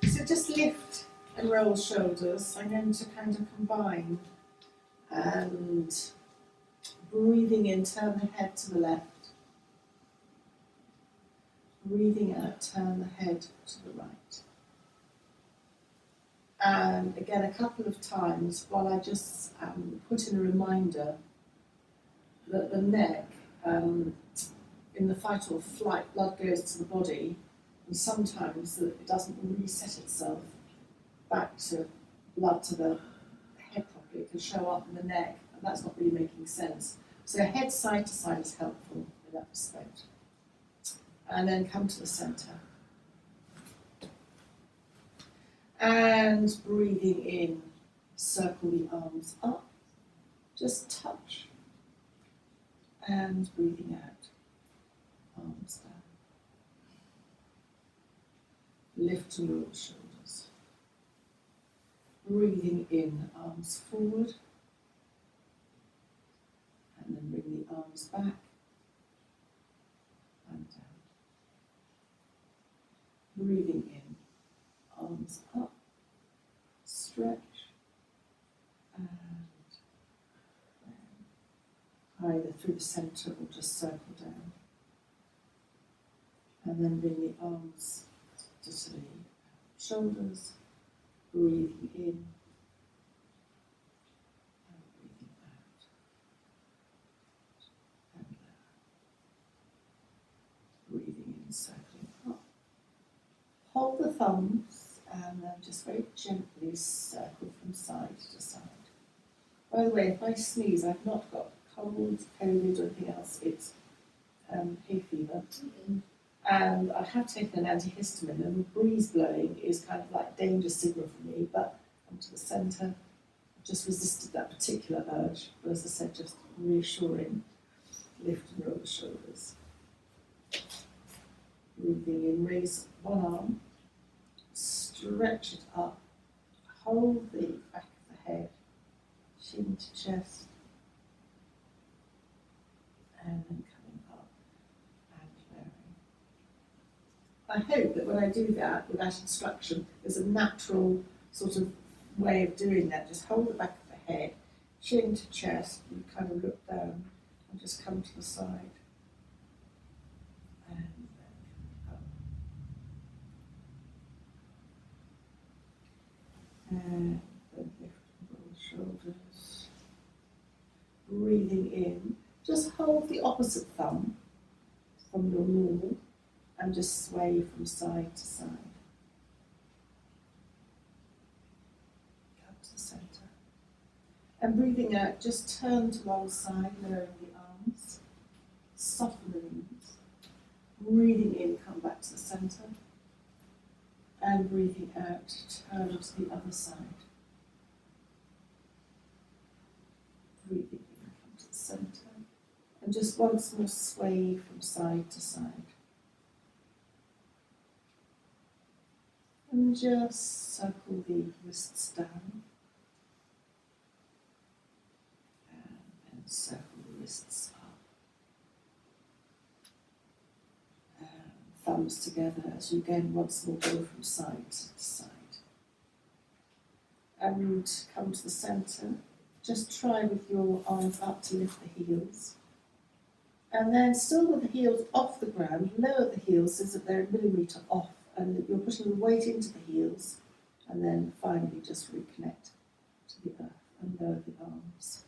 So just lift and roll shoulders. I'm going to kind of combine and breathing in, turn the head to the left. Breathing out, turn the head to the right. And again, a couple of times while I just put in a reminder that the neck, in the fight or flight, blood goes to the body, and sometimes it doesn't reset itself back to blood to the head properly. It can show up in the neck, and that's not really making sense. So head side to side is helpful in that respect. And then come to the centre. And breathing in, circle the arms up, just touch. And breathing out, arms down. Lift and roll shoulders. Breathing in, arms forward. And then bring the arms back and down. Breathing in, arms up, stretch, and down. Either through the centre or just circle down. And then bring the arms to the shoulders, breathing in and breathing out. And breathing in, circling up. Hold the thumbs and then just very gently circle from side to side. By the way, if I sneeze, I've not got cold, COVID or anything else, it's hay fever. Mm-hmm. And I have taken an antihistamine, and the breeze blowing is kind of like danger signal for me, but come to the centre. I've just resisted that particular urge, but as I said, just reassuring. Lift and roll the shoulders. Breathing in, raise one arm, stretch it up, hold the back of the head, chin to chest, and then coming up and lowering. I hope that when I do that with that instruction, there's a natural sort of way of doing that. Just hold the back of the head, chin to chest, and kind of look down and just come to the side. And then up. And then lift and roll shoulders. Breathing in. Just hold the opposite thumb from your normal and just sway from side to side. Come to the centre. And breathing out, just turn to one side, lowering the arms, soften the knees. Breathing in, come back to the centre. And breathing out, turn to the other side. Breathing in, come to the centre. And just once more sway from side to side. And just circle the wrists down. And then circle the wrists up. And thumbs together as you again once more go from side to side. And come to the centre. Just try with your arms up to lift the heels. And then still with the heels off the ground, lower the heels so that they're a millimetre off and that you're putting the weight into the heels, and then finally just reconnect to the earth and lower the arms.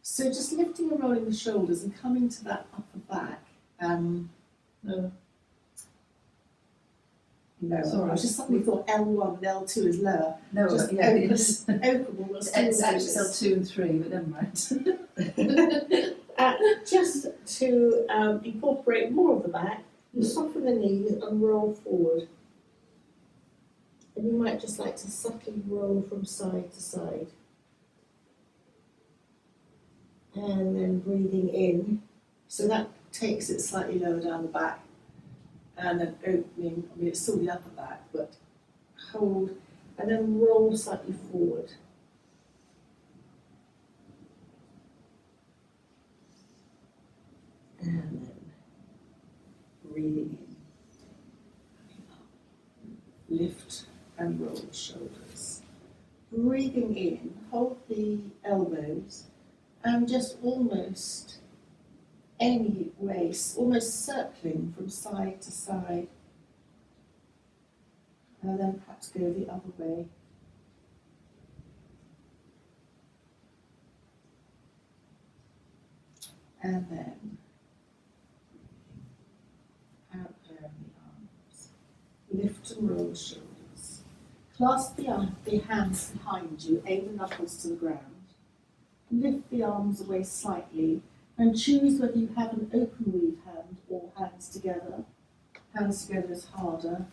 So just lifting and rolling the shoulders and coming to that upper back. No, sorry. I just suddenly thought L1 and L2 is lower. No, just yeah, it's actually L2 and 3, but never mind. Just to incorporate more of the back, you soften the knees and roll forward. And you might just like to subtly roll from side to side. And then breathing in. So that takes it slightly lower down the back. And then opening, I mean it's still the upper back, but hold, and then roll slightly forward. And then breathing in, lift and roll the shoulders. Breathing in, hold the elbows and just almost any way, almost circling from side to side. And then perhaps go the other way. And then out there in the arms. Lift and roll the shoulders. Clasp the hands behind you, aim the knuckles to the ground. Lift the arms away slightly and choose whether you have an open weave hand or hands together. Hands together is harder.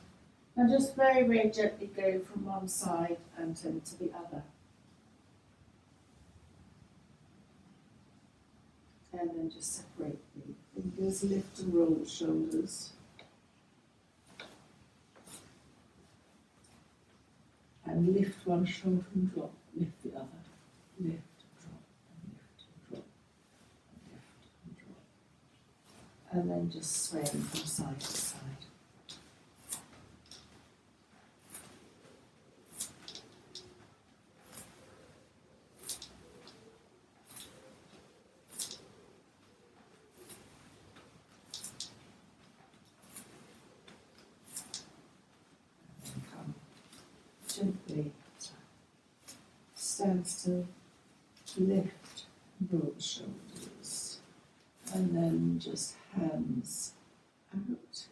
And just very, very gently go from one side and turn to the other. And then just separate the fingers, lift and roll the shoulders. And lift one shoulder and drop, lift the other. Lift, drop, and lift, and drop, and lift, and drop. And then just swaying from side to side. Gently stand still, lift, roll the shoulders, and then just hands out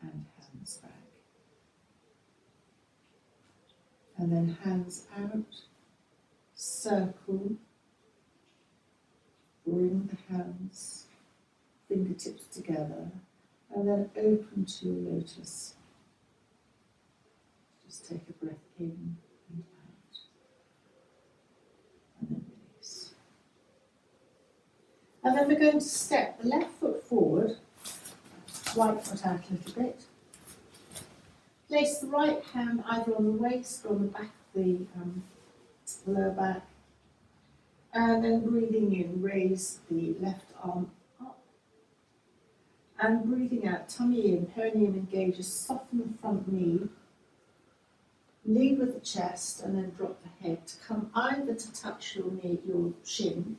and hands back. And then hands out, circle, bring the hands, fingertips together, and then open to your lotus. Just take a breath in and out, and then release. And then we're going to step the left foot forward, right foot out a little bit. Place the right hand either on the waist or on the back of the lower back. And then breathing in, raise the left arm up. And breathing out, tummy in, perineum engages, soften the front knee. Lead with the chest and then drop the head to come either to touch your knee, your shin,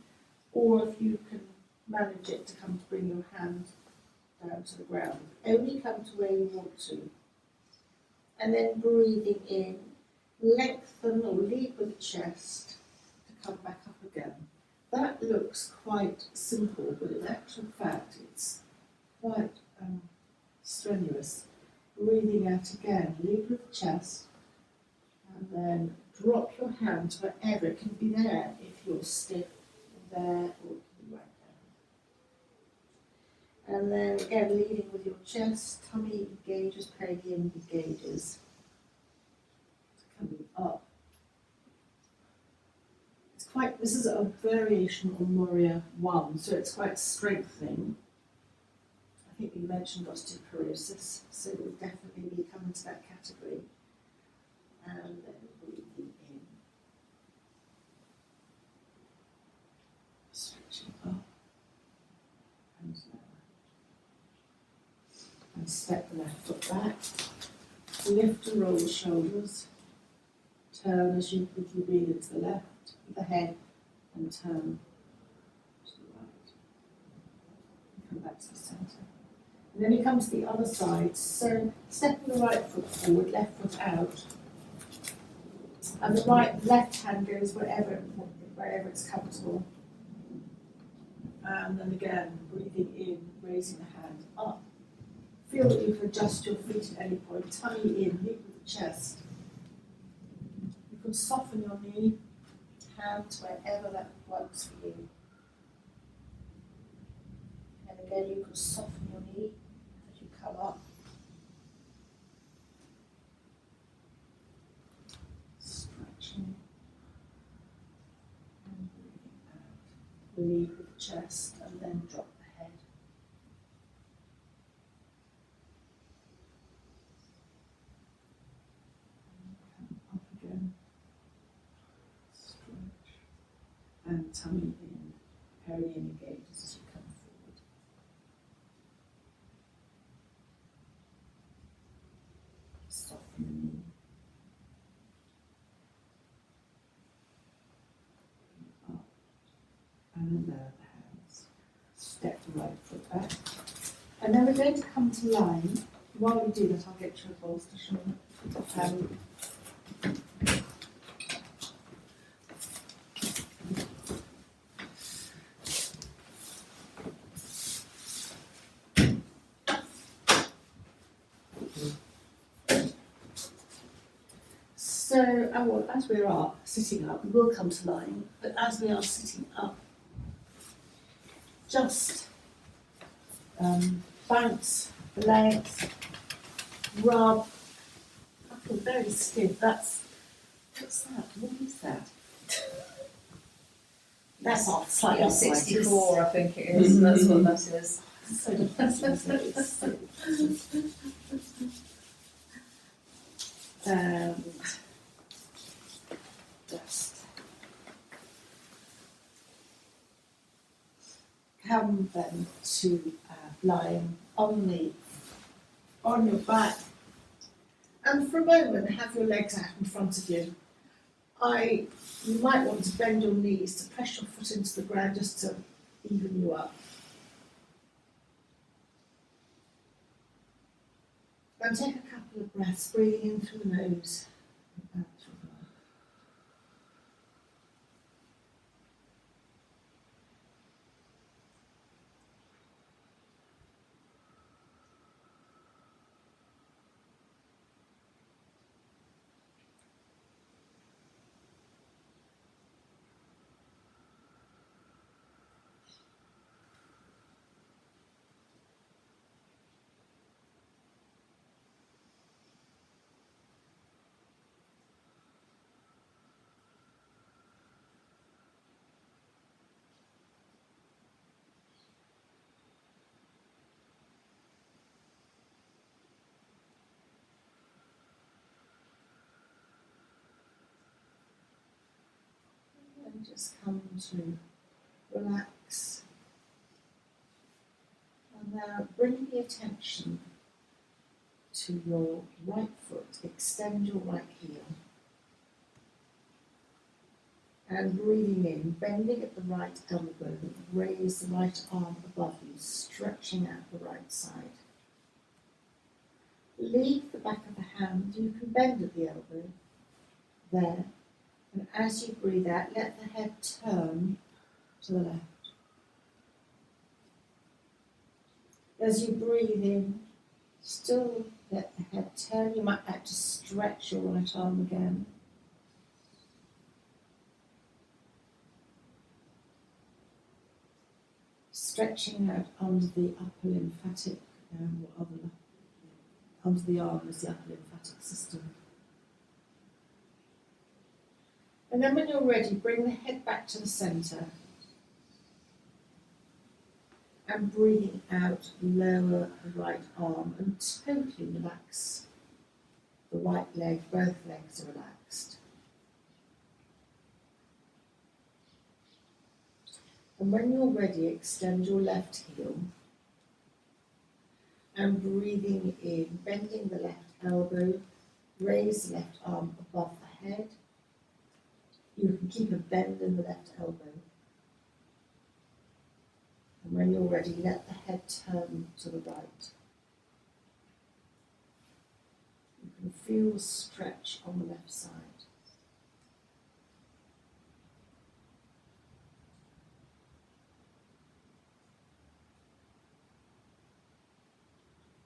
or if you can manage it, to come to bring your hand down to the ground. Only come to where you want to. And then breathing in, lengthen or lead with the chest to come back up again. That looks quite simple, but in actual fact it's quite strenuous. Breathing out again, lead with the chest. And then drop your hand to wherever. It can be there if you're stiff, there, or it can be right there. And then again, leading with your chest, tummy engages, perineum engages. Coming up. This is a variation on Warrior 1, so it's quite strengthening. I think we mentioned osteoporosis, so it will definitely be coming to that category. And then breathing in, stretching up and down. And step the left foot back, lift and roll the shoulders, turn as you quickly breathe into the left with the head and turn to the right. And come back to the centre. And then you come to the other side, so stepping the right foot forward, left foot out. And the left hand goes wherever it's comfortable. And then again, breathing in, raising the hand up. Feel that you can adjust your feet at any point. Tummy in, lead with the chest. You can soften your knee, hand to wherever that works for you. And again, you can soften your knee as you come up. Stretching. And breathing out. Lead with the chest and then drop the head. And come up again. Stretch. And tummy in. Perineum engages as you come forward. back. And then we're going to come to line. While we do that, I'll get you a bolster, Sean. So, well, as we are sitting up, we will come to line, but as we are sitting up, just bounce the legs, rub. I feel very stiff. What's that? What is that? That's off, slightly Yeah, arthritis. 64, I think it is. That's what that is. So depressing, isn't it? It's so and just come then to lying on your back, and for a moment have your legs out in front of you. You might want to bend your knees to press your foot into the ground just to even you up. And take a couple of breaths, breathing in through the nose and out through the mouth. And just come to relax. And now bring the attention to your right foot. Extend your right heel. And breathing in, bending at the right elbow, raise the right arm above you, stretching out the right side. Leave the back of the hand, you can bend at the elbow, there. And as you breathe out, let the head turn to the left. As you breathe in, still let the head turn. You might like to stretch your right arm again. Stretching out under the upper lymphatic, under the arm is the upper lymphatic system. And then when you're ready, bring the head back to the centre. And breathing out, lower the right arm and totally relax the right leg. Both legs are relaxed. And when you're ready, extend your left heel. And breathing in, bending the left elbow, raise the left arm above the head. You can keep a bend in the left elbow. And when you're ready, let the head turn to the right. You can feel the stretch on the left side.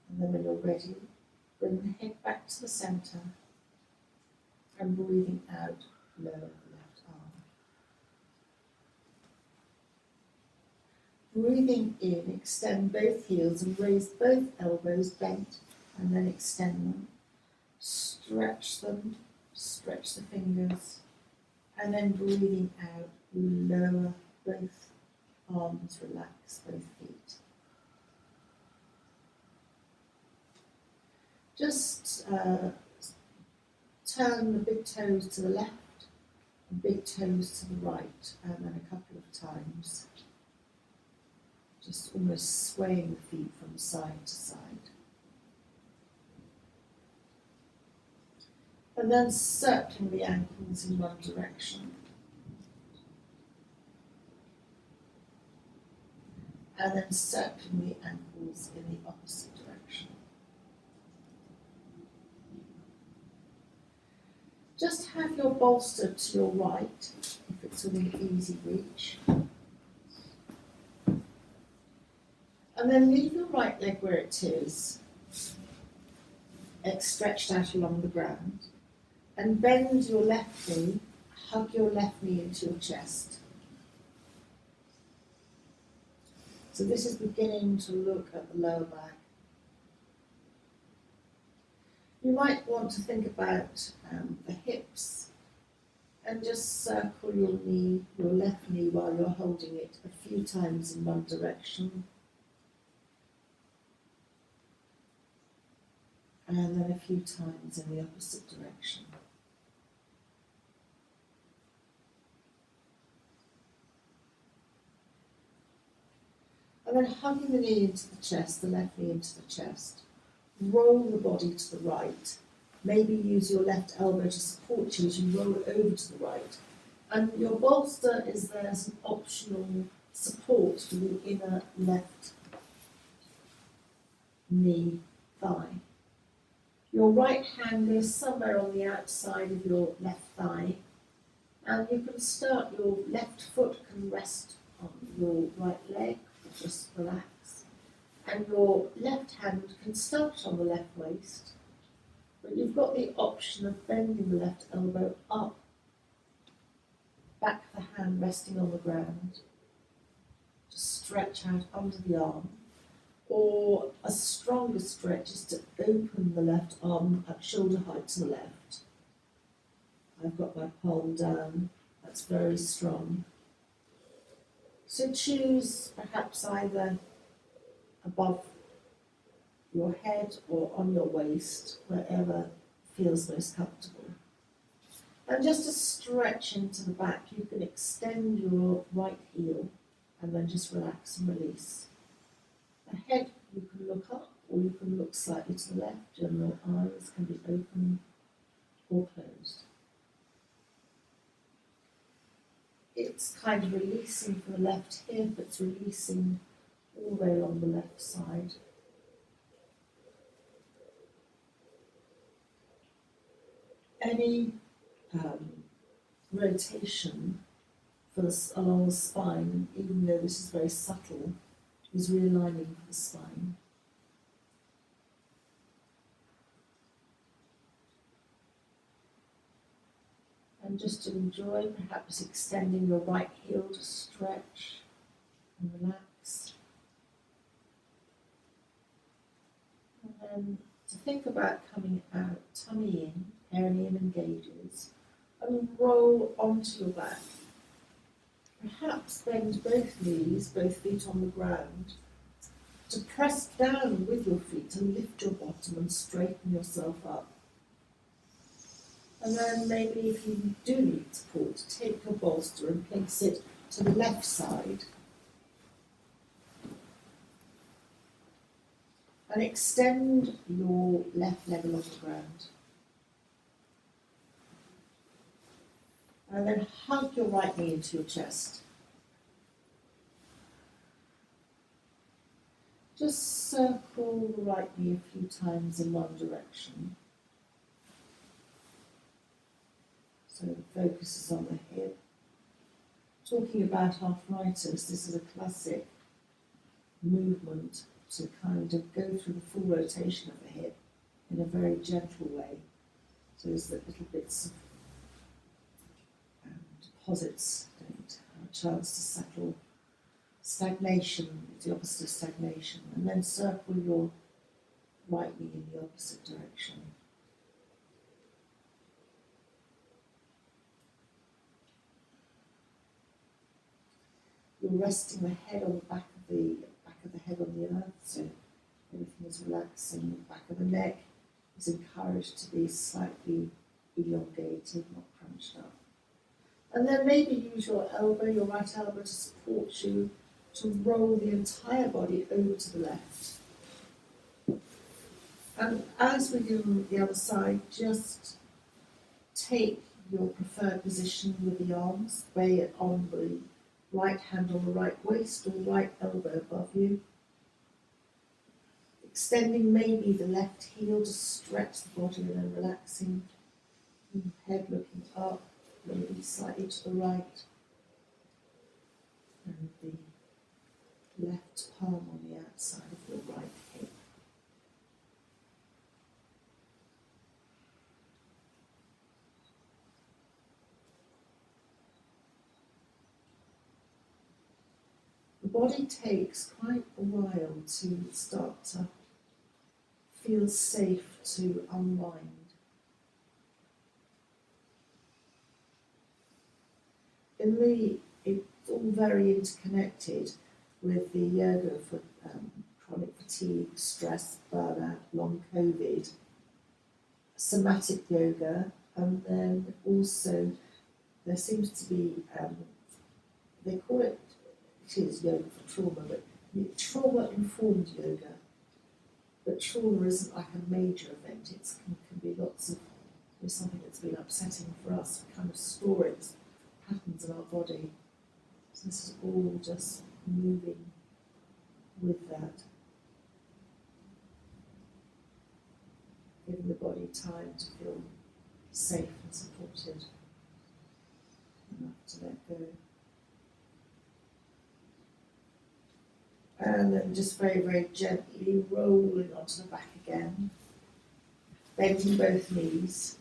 And then when you're ready, bring the head back to the centre and breathing out, lower the left arm. Breathing in, extend both heels and raise both elbows bent and then extend them. Stretch them, stretch the fingers, and then breathing out, lower both arms, relax both feet. Just turn the big toes to the left and big toes to the right, and then a couple of times. Just almost swaying the feet from side to side. And then circling the ankles in one direction. and then circling the ankles in the opposite direction. Just have your bolster to your right, if it's within easy reach. And then leave your right leg where it is, stretched out along the ground, and bend your left knee, hug your left knee into your chest. So this is beginning to look at the lower back. You might want to think about the hips and just circle your knee, your left knee, while you're holding it a few times in one direction. And then a few times in the opposite direction. And then hugging the knee into the chest, the left knee into the chest. Roll the body to the right. Maybe use your left elbow to support you as you roll it over to the right. And your bolster is there as an optional support for the inner left knee thigh. Your right hand goes somewhere on the outside of your left thigh, and you can start, your left foot can rest on your right leg, or just relax, and your left hand can start on the left waist, but you've got the option of bending the left elbow up, back of the hand resting on the ground, to stretch out under the arm. Or a stronger stretch is to open the left arm at shoulder height to the left. I've got my palm down, that's very strong. So choose perhaps either above your head or on your waist, wherever feels most comfortable. And just to stretch into the back, you can extend your right heel and then just relax and release. The head, you can look up or you can look slightly to the left, and your eyes can be open or closed. It's kind of releasing from the left hip, it's releasing all the way along the left side. Any rotation along the spine, even though this is very subtle, is realigning the spine. And just to enjoy, perhaps extending your right heel to stretch and relax. And then to think about coming out, tummy in, perineum engages, and roll onto your back. Perhaps bend both knees, both feet on the ground, to press down with your feet and lift your bottom and straighten yourself up. And then maybe if you do need support, take your bolster and place it to the left side. And extend your left leg along the ground. And then hug your right knee into your chest. Just circle the right knee a few times in one direction. So the focus is on the hip. Talking about arthritis, this is a classic movement to kind of go through the full rotation of the hip in a very gentle way. So as that little bits of deposits don't have a chance to settle. Stagnation is the opposite of stagnation. And then circle your right knee in the opposite direction. You're resting the head on the back of the head on the earth, so everything is relaxing. The back of the neck is encouraged to be slightly elongated, not crunched up. And then maybe use your elbow, your right elbow, to support you to roll the entire body over to the left. And as we do on the other side, just take your preferred position with the arms, way on the right hand on the right waist or right elbow above you. Extending maybe the left heel to stretch the body and then relaxing. And head looking up, maybe slightly to the right. And the left palm on the outside of your right hip. The body takes quite a while to start to feel safe to unwind. It's all very interconnected with the yoga for chronic fatigue, stress, burnout, long COVID, somatic yoga, and then also there seems to be, they call it is yoga for trauma, but trauma-informed yoga. But trauma isn't like a major event, it can be lots of, something that's been upsetting for us, kind of stories, patterns in our body. So this is all just moving with that. Giving the body time to feel safe and supported enough to let go. And then just very, very gently rolling onto the back again. Bending both knees,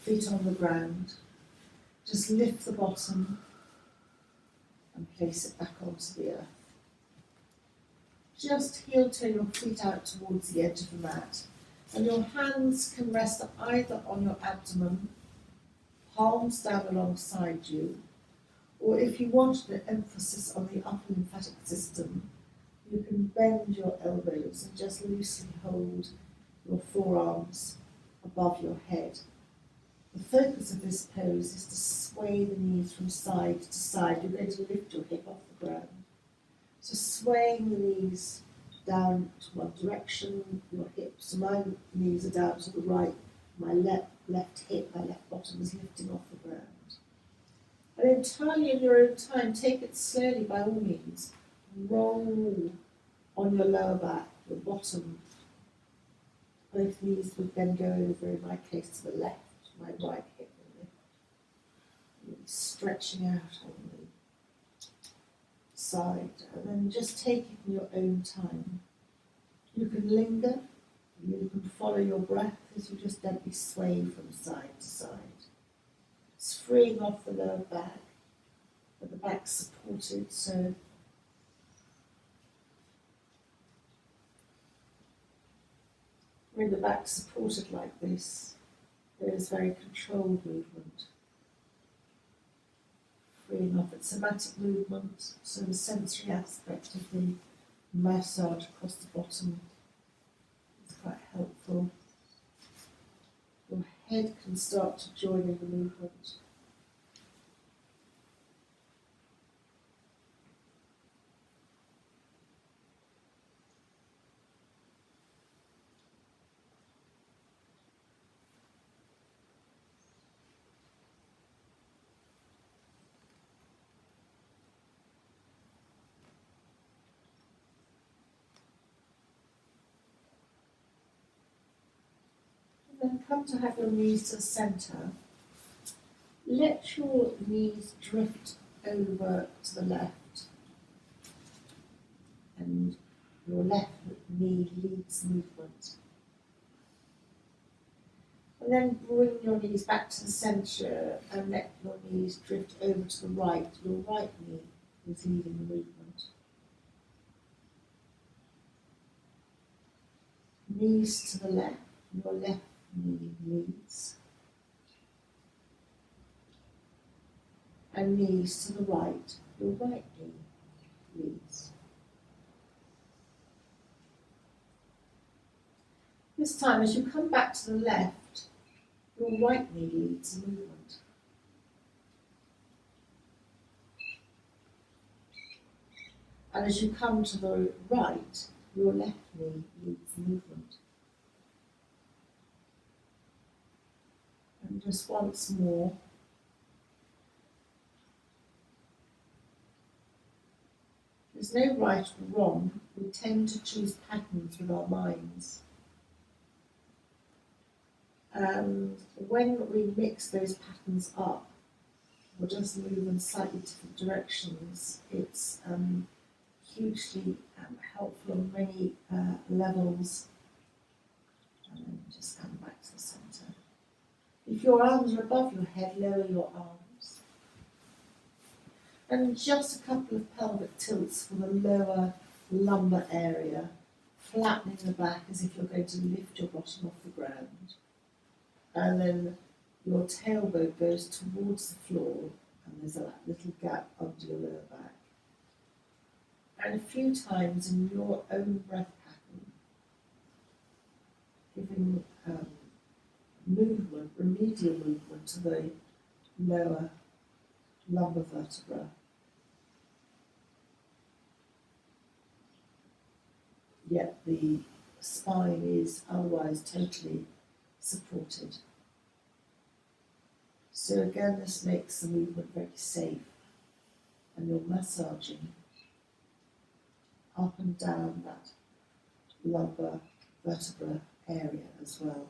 feet on the ground. Just lift the bottom and place it back onto the earth. Just heel toe your feet out towards the edge of the mat. And your hands can rest either on your abdomen, palms down alongside you, or if you want an emphasis on the upper lymphatic system, you can bend your elbows and just loosely hold your forearms above your head. The focus of this pose is to sway the knees from side to side. You're going to lift your hip off the ground. So swaying the knees down to one direction, your hips, so my knees are down to the right, my left hip, my left bottom is lifting off the ground. And entirely in your own time, take it slowly by all means. Roll on your lower back, your bottom. Both knees would then go over, in my case, to the left, my right hip. Really stretching out on the side. And then just take it in your own time. You can linger. You can follow your breath as you just gently sway from side to side. It's freeing off the lower back, but the back's supported, so when the back's supported like this, there is very controlled movement. Freeing off its somatic movement, so the sensory aspect of the massage across the bottom is quite helpful. Your head can start to join in the movement. Then come to have your knees to the centre. Let your knees drift over to the left, and your left knee leads movement. And then bring your knees back to the centre and let your knees drift over to the right. Your right knee is leading the movement. Knees to the left, your left knee leads. And knees to the right, your right knee leads. This time, as you come back to the left, your right knee leads the movement. And as you come to the right, your left knee leads the movement. And just once more, There's no right or wrong. We tend to choose patterns with our minds. And when we mix those patterns up, or just move in slightly different directions, it's hugely helpful on many levels. And then just come back to the centre. If your arms are above your head, lower your arms. And just a couple of pelvic tilts for the lower lumbar area, flattening the back as if you're going to lift your bottom off the ground. And then your tailbone goes towards the floor, and there's a little gap under your lower back. And a few times in your own breath pattern, giving movement, remedial movement to the lower lumbar vertebra. Yet the spine is otherwise totally supported. So again, this makes the movement very safe, and you're massaging up and down that lumbar vertebra area as well.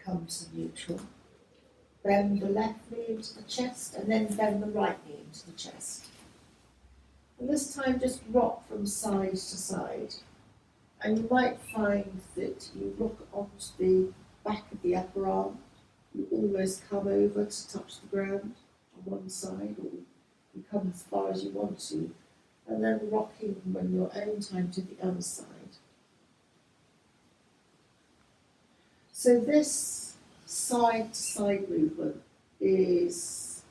Come to neutral. Bend the left knee into the chest, and then bend the right knee into the chest. And this time just rock from side to side. And you might find that you rock onto the back of the upper arm. You almost come over to touch the ground on one side, or you come as far as you want to, and then rocking when your own time to the other side. So this side-to-side movement is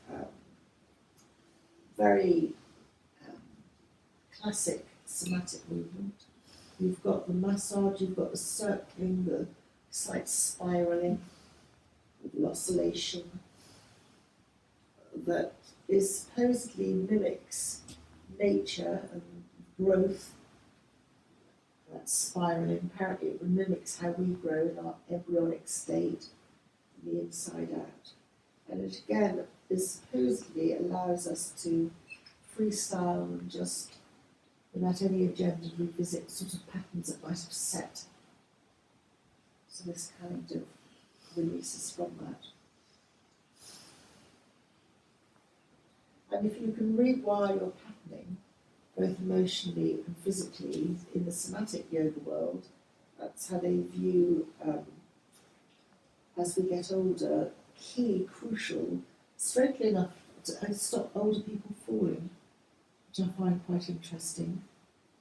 very classic somatic movement. You've got the massage, you've got the circling, the slight spiralling, the oscillation that is supposedly mimics nature and growth. That spiraling, apparently it mimics how we grow in our embryonic state, from the inside out. And it again supposedly allows us to freestyle and just, without any agenda, revisit sort of patterns that might have set. So this kind of releases from that. And if you can rewire your patterning, both emotionally and physically, in the somatic yoga world, that's how they view, as we get older, key, crucial, strangely enough, to stop older people falling, which I find quite interesting,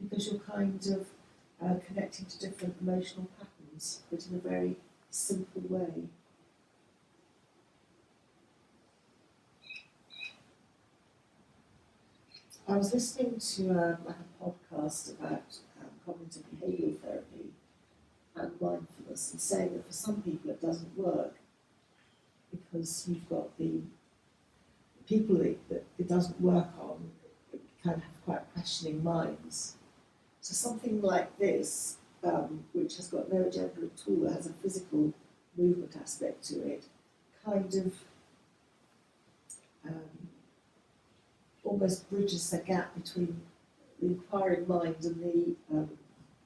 because you're kind of connecting to different emotional patterns, but in a very simple way. I was listening to a podcast about cognitive behavioural therapy and mindfulness, and saying that for some people it doesn't work because you've got the people that it doesn't work on kind of have quite questioning minds. So something like this, which has got no agenda at all, has a physical movement aspect to it, kind of almost bridges the gap between the inquiring mind and the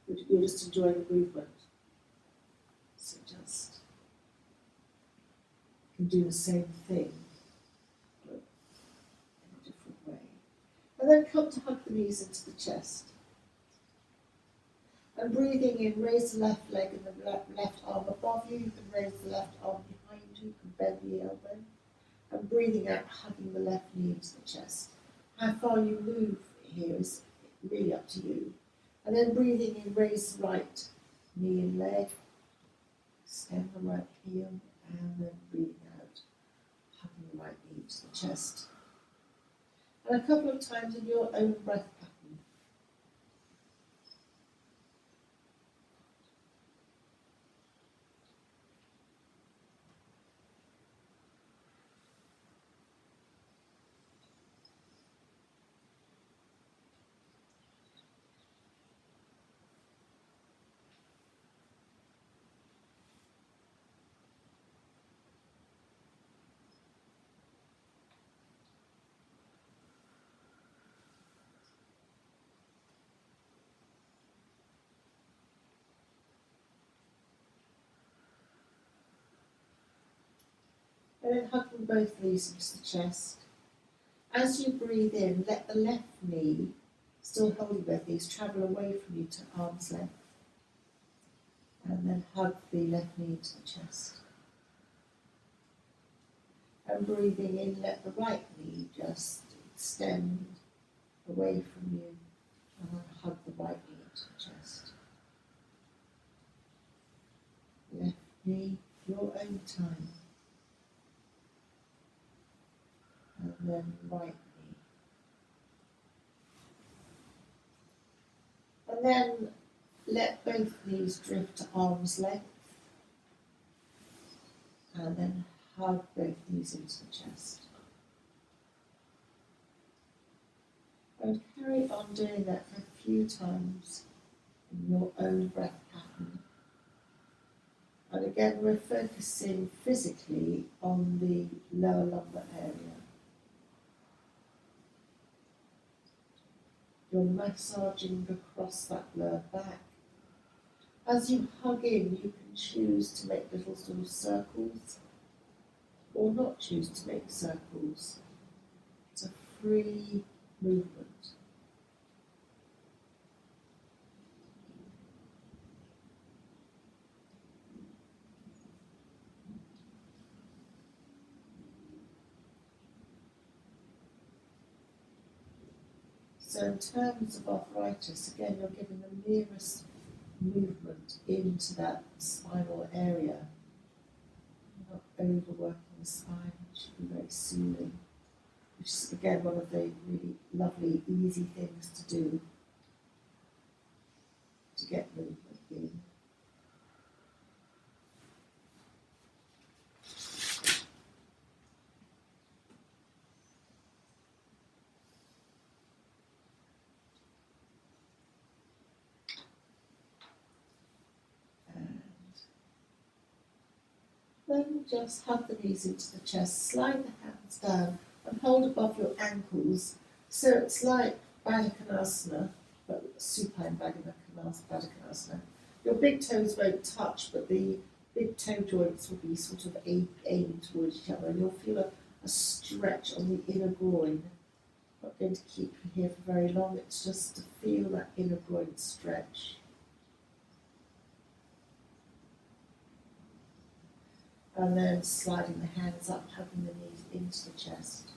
you're just enjoying the movement. So just can do the same thing, but in a different way. And then come to hug the knees into the chest. And breathing in, raise the left leg and the left arm above you. You can raise the left arm behind you. You can bend the elbow. And breathing out, hugging the left knee into the chest. How far you move here is really up to you. And then breathing in, raise the right knee and leg, extend the right heel, and then breathing out, hugging the right knee to the chest. And a couple of times in your own breath pattern. And then hugging both knees into the chest. As you breathe in, let the left knee, still holding both knees, travel away from you to arm's length. And then hug the left knee into the chest. And breathing in, let the right knee just extend away from you. And then hug the right knee into the chest. Left knee, your own time. And then right knee. And then let both knees drift to arm's length. And then hug both knees into the chest. And carry on doing that for a few times in your own breath pattern. And again, we're focusing physically on the lower lumbar area. You're massaging across that lower back. As you hug in, you can choose to make little sort of circles or not choose to make circles. It's a free movement. So in terms of arthritis, again, you're giving the nearest movement into that spinal area. You're not overworking the spine, it should be very soothing, which is again one of the really lovely, easy things to do to get movement in. Then just hug the knees into the chest, slide the hands down and hold above your ankles. So it's like Baddha Konasana, but supine Baddha Konasana. Your big toes won't touch, but the big toe joints will be sort of aiming towards each other, and you'll feel a stretch on the inner groin. I'm not going to keep you here for very long, it's just to feel that inner groin stretch. And then sliding the hands up, hugging the knees into the chest.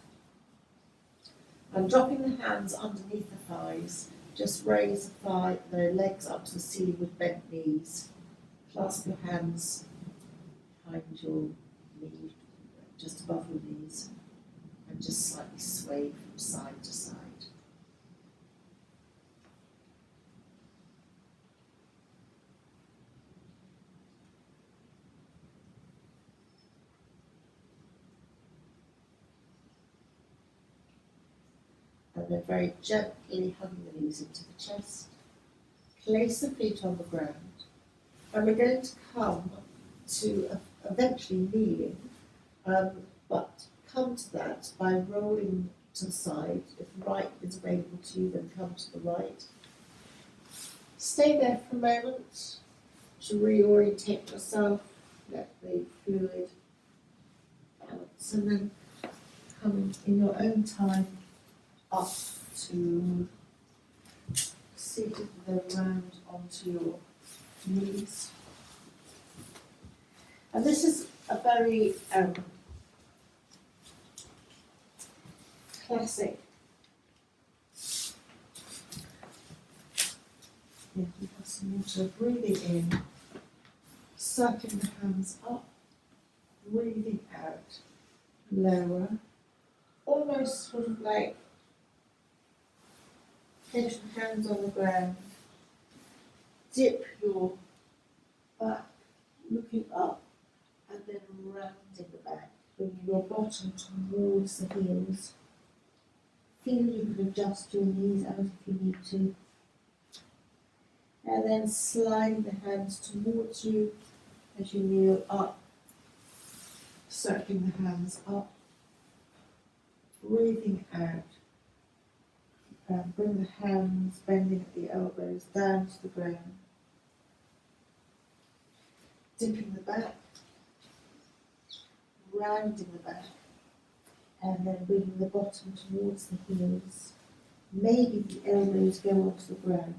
And dropping the hands underneath the thighs, just raise the legs up to the ceiling with bent knees. Clasp your hands behind your knee, just above your knees, and just slightly sway from side to side. And then very gently hugging the knees into the chest. Place the feet on the ground. And we're going to come to eventually kneeling, but come to that by rolling to the side. If right is available to you, then come to the right. Stay there for a moment to reorientate yourself, let the fluid bounce, and then come in your own time up to seated and then round onto your knees. And this is a very classic. Yeah, we have some water. Breathing in, circling the hands up, breathing out, lower, almost sort of like Place your hands on the ground. Dip your back, looking up, and then rounding the back. Bring your bottom towards the heels. Feel you can adjust your knees out if you need to. And then slide the hands towards you as you kneel up. Circling the hands up. Breathing out. And bring the hands, bending at the elbows, down to the ground. Dipping the back. Rounding the back. And then bringing the bottom towards the heels. Maybe the elbows go onto the ground.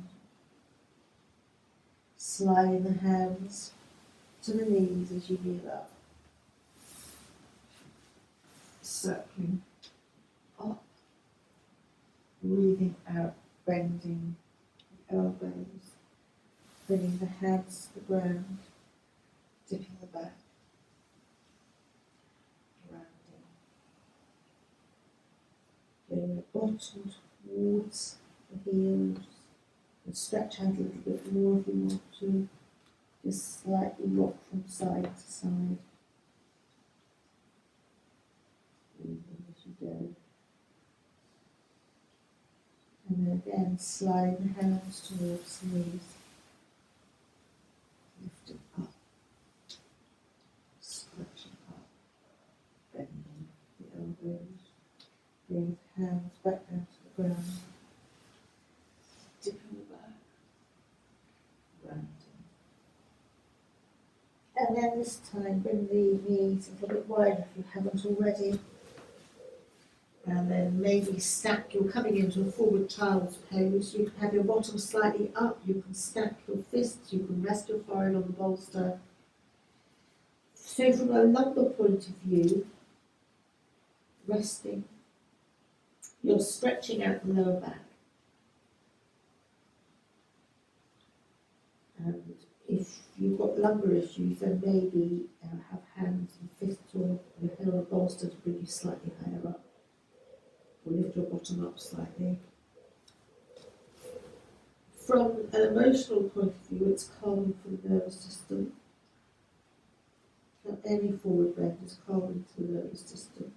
Sliding the hands to the knees as you kneel up. Circling up. Breathing out, bending the elbows. Bringing the hands to the ground. Dipping the back. Rounding. Bring the bottom towards the heels. And stretch out a little bit more if you want to. Just slightly rock from side to side. Breathing as you go. And then again, slide the hands towards the knees. Lifting up. Stretching up. Bending the elbows. Bring the hands back down to the ground. Dipping the back. Rounding. And then this time bring the knees a little bit wider if you haven't already. And then maybe stack, you're coming into a forward child's pose. You can have your bottom slightly up, you can stack your fists, you can rest your forehead on the bolster. So from a lumbar point of view, resting, you're stretching out the lower back. And if you've got lumbar issues, then maybe have hands and fists or your head on a bolster to bring you slightly higher up. Or lift your bottom up slightly. From an emotional point of view, it's calming for the nervous system. So any forward bend is calming to the nervous system.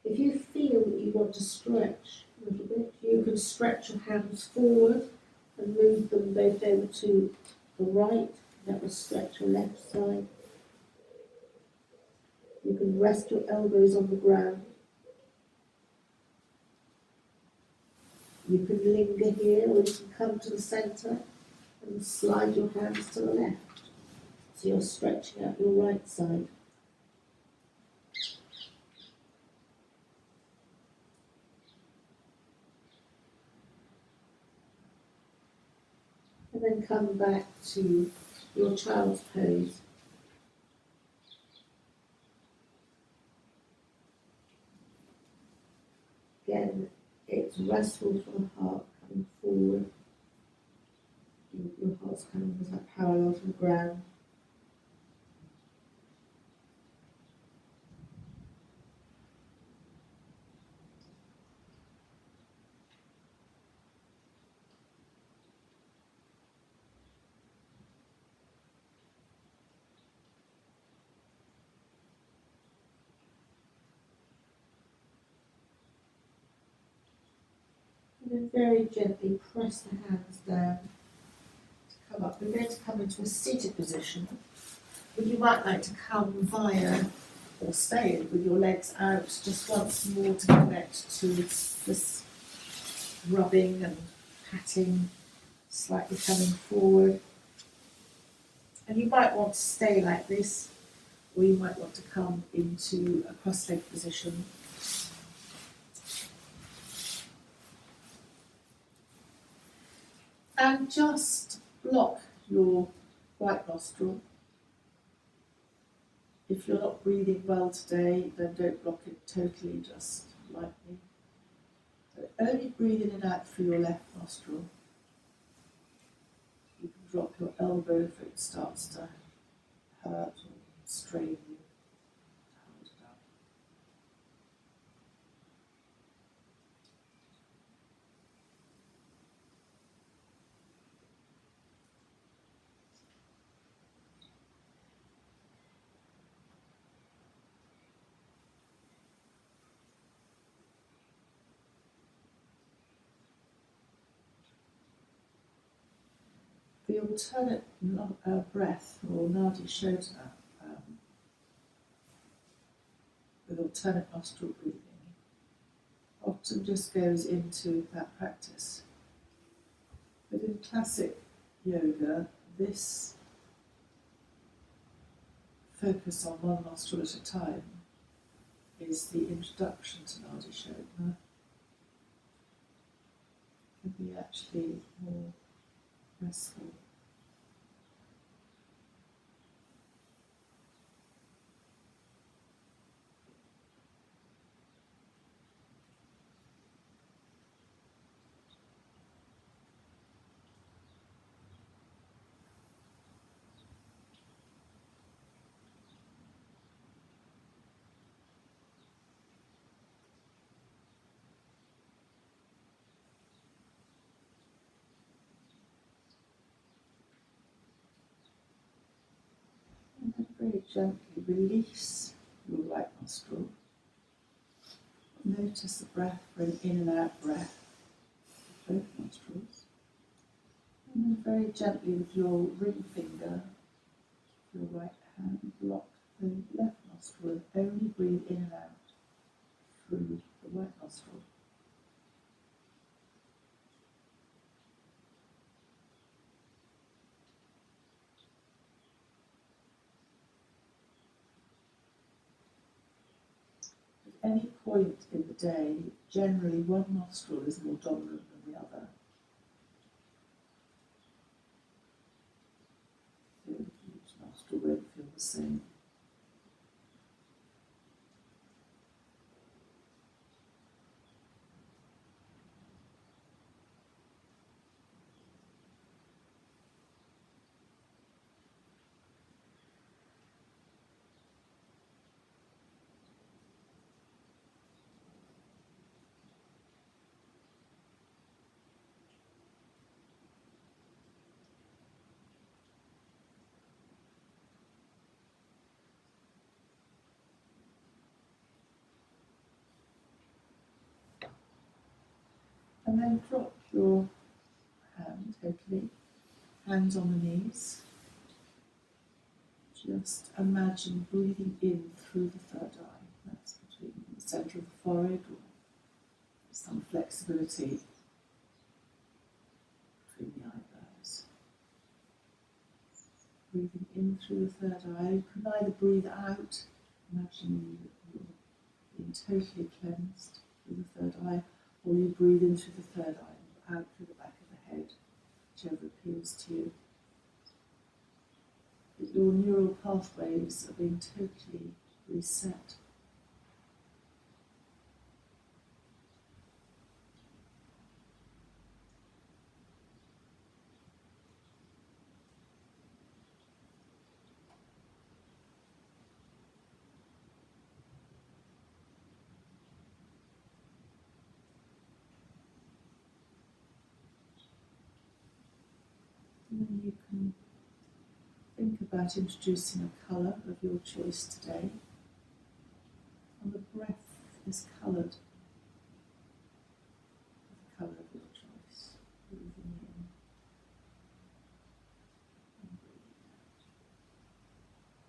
If you feel that you want to stretch a little bit, you can stretch your hands forward and move them both over to the right. That will stretch your left side. You can rest your elbows on the ground. You can linger here, or you can come to the centre and slide your hands to the left. So you're stretching out your right side. And then come back to your child's pose. Again, it's restful for the heart coming forward. Your heart's coming as like parallel to the ground. And then very gently press the hands down to come up. We're going to come into a seated position, but you might like to come via or stay with your legs out just once more to connect to this rubbing and patting, slightly coming forward. And you might want to stay like this, or you might want to come into a cross-legged position. And just block your right nostril. If you're not breathing well today, then don't block it totally, just lightly. So only breathe in and out through your left nostril. You can drop your elbow if it starts to hurt or strain you. Hold it up. the alternate breath, or Nadi showed that, with alternate nostril breathing, often just goes into that practice. But in classic yoga, this focus on one nostril at a time is the introduction to Nadi Shodhana. Can be actually more restful. And then very gently release your right nostril. Notice the breath for an in and out breath with both nostrils. And then very gently with your ring finger, your right hand, block the left nostril and only breathe in and out through the right nostril. At any point in the day, generally one nostril is more dominant than the other. So each nostril won't feel the same. And then drop your hand totally, hands on the knees. Just imagine breathing in through the third eye. That's between the centre of the forehead, or some flexibility between the eyebrows. Breathing in through the third eye. You can either breathe out, imagining you're being totally cleansed through the third eye, or you breathe in through the third eye and out through the back of the head, whichever appeals to you. That your neural pathways are being totally reset. And then you can think about introducing a colour of your choice today. And the breath is coloured with the colour of your choice. Breathing in and breathing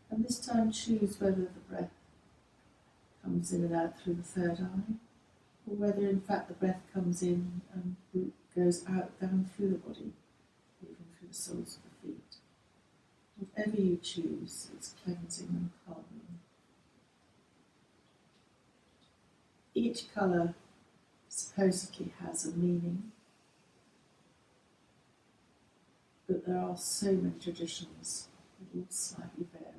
out. And this time choose whether the breath comes in and out through the third eye, or whether in fact the breath comes in and goes out down through the body, even through the soles of the feet. Whatever you choose, it's cleansing and calming. Each colour supposedly has a meaning, but there are so many traditions that all slightly vary.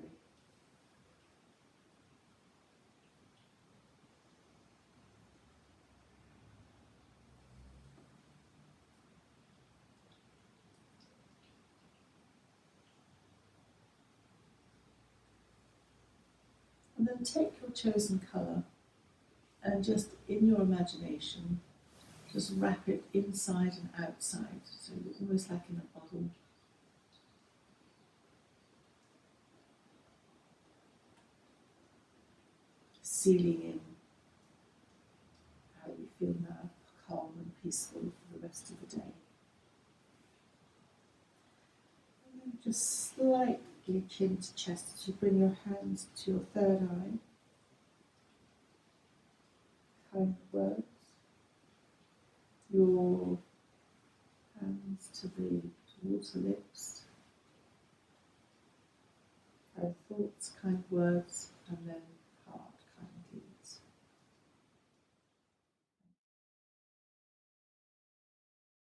And then take your chosen colour and just in your imagination, just wrap it inside and outside, so almost like in a bubble. Sealing in how you feel now, calm and peaceful for the rest of the day. Just slightly chin to chest as you bring your hands to your third eye. Kind words. Your hands towards the lips. Kind thoughts, kind words, and then